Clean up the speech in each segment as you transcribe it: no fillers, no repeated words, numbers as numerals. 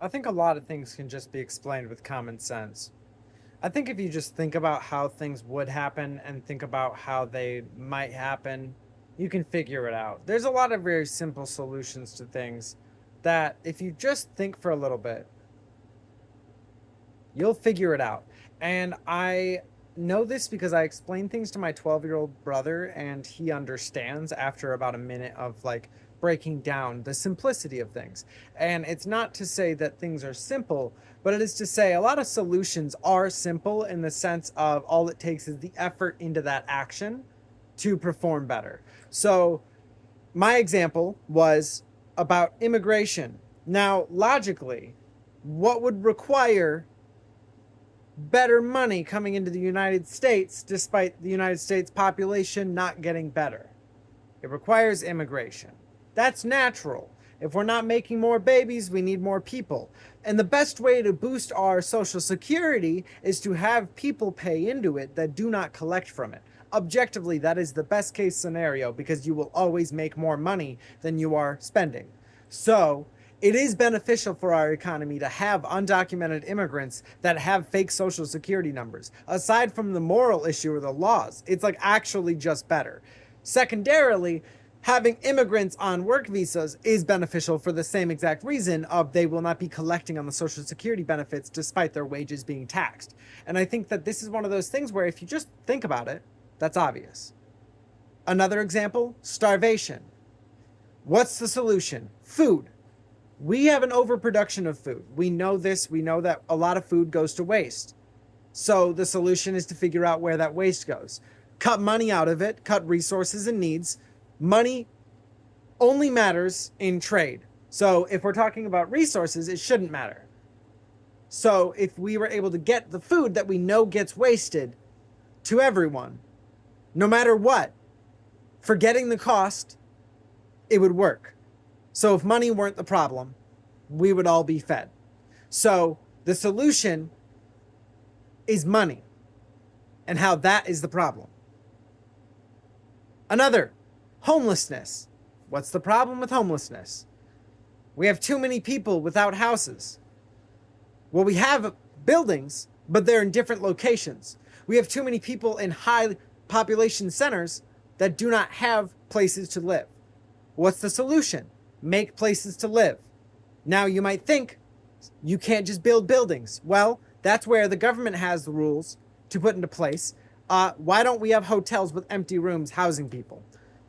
I think a lot of things can just be explained with common sense. I think if you just think about how things would happen and think about how they might happen, you can figure it out. There's a lot of very simple solutions to things that if you just think for a little bit, you'll figure it out. And I know this because I explain things to my 12-year-old brother, and he understands after about a minute of like breaking down the simplicity of things. And it's not to say that things are simple, but it is to say a lot of solutions are simple in the sense of all it takes is the effort into that action to perform better. So, my example was about immigration. Now, logically, what would require better money coming into the United States despite the United States population not getting better? It requires immigration. That's natural. If we're not making more babies, we need more people. And the best way to boost our Social Security is to have people pay into it that do not collect from it. Objectively, that is the best case scenario because you will always make more money than you are spending. So, it is beneficial for our economy to have undocumented immigrants that have fake social security numbers. Aside from the moral issue or the laws, it's like actually just better. Secondarily, having immigrants on work visas is beneficial for the same exact reason of they will not be collecting on the social security benefits despite their wages being taxed. And I think that this is one of those things where if you just think about it, that's obvious. Another example, starvation. What's the solution? Food. We have an overproduction of food. We know this. We know that a lot of food goes to waste. So the solution is to figure out where that waste goes. Cut money out of it, cut resources and needs. Money only matters in trade. So if we're talking about resources, it shouldn't matter. So if we were able to get the food that we know gets wasted to everyone, no matter what, forgetting the cost, it would work. So if money weren't the problem, we would all be fed. So the solution is money and how that is the problem. Another, homelessness. What's the problem with homelessness? We have too many people without houses. Well, we have buildings, but they're in different locations. We have too many people in high population centers that do not have places to live. What's the solution? Make places to live. Now you might think you can't just build buildings. Well, that's where the government has the rules to put into place. Why don't we have hotels with empty rooms housing people?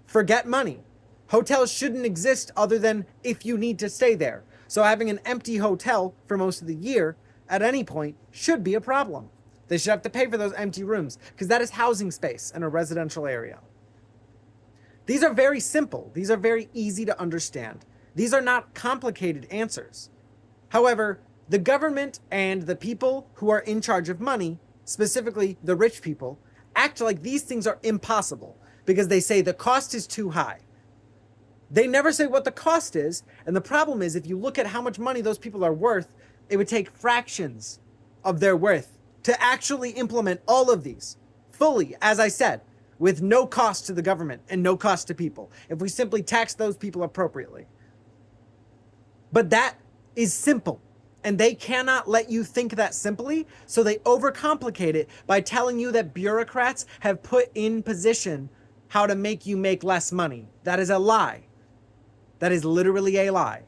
Forget money. Hotels shouldn't exist other than if you need to stay there. So having an empty hotel for most of the year at any point should be a problem. They should have to pay for those empty rooms because that is housing space in a residential area. These are very simple. These are very easy to understand. These are not complicated answers. However, the government and the people who are in charge of money, specifically the rich people, act like these things are impossible because they say the cost is too high. They never say what the cost is, and the problem is if you look at how much money those people are worth, it would take fractions of their worth to actually implement all of these fully, as I said, with no cost to the government and no cost to people, if we simply tax those people appropriately. But that is simple, and they cannot let you think that simply, so they overcomplicate it by telling you that bureaucrats have put in position how to make you make less money. That is a lie. That is literally a lie.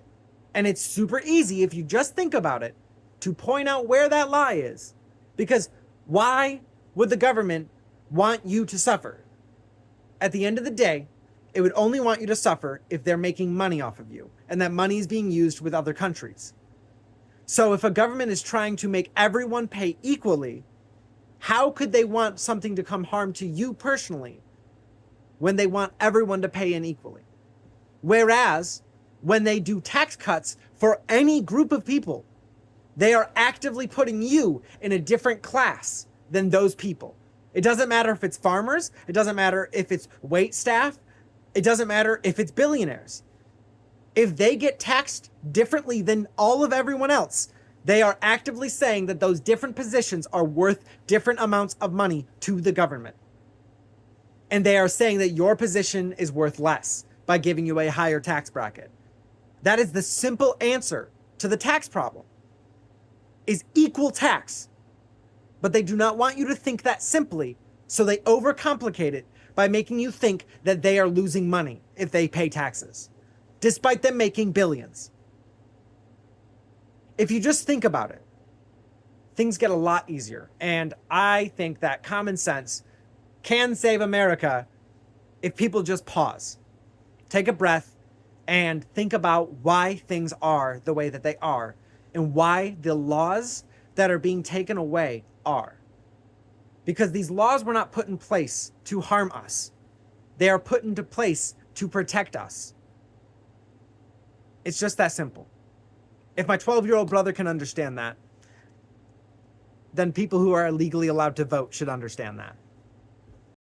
And it's super easy if you just think about it to point out where that lie is. Because why would the government want you to suffer? At the end of the day, it would only want you to suffer if they're making money off of you, and that money is being used with other countries. So if a government is trying to make everyone pay equally, how could they want something to come harm to you personally when they want everyone to pay in equally? Whereas when they do tax cuts for any group of people, they are actively putting you in a different class than those people. It doesn't matter if it's farmers. It doesn't matter if it's wait staff. It doesn't matter if it's billionaires. If they get taxed differently than all of everyone else, they are actively saying that those different positions are worth different amounts of money to the government. And they are saying that your position is worth less by giving you a higher tax bracket. That is the simple answer to the tax problem. is equal tax. But they do not want you to think that simply, so they overcomplicate it by making you think that they are losing money if they pay taxes, despite them making billions. If you just think about it, things get a lot easier. And I think that common sense can save America if people just pause, take a breath, and think about why things are the way that they are and why the laws that are being taken away are. Because these laws were not put in place to harm us. They are put into place to protect us. It's just that simple. If my 12-year-old brother can understand that, then people who are legally allowed to vote should understand that.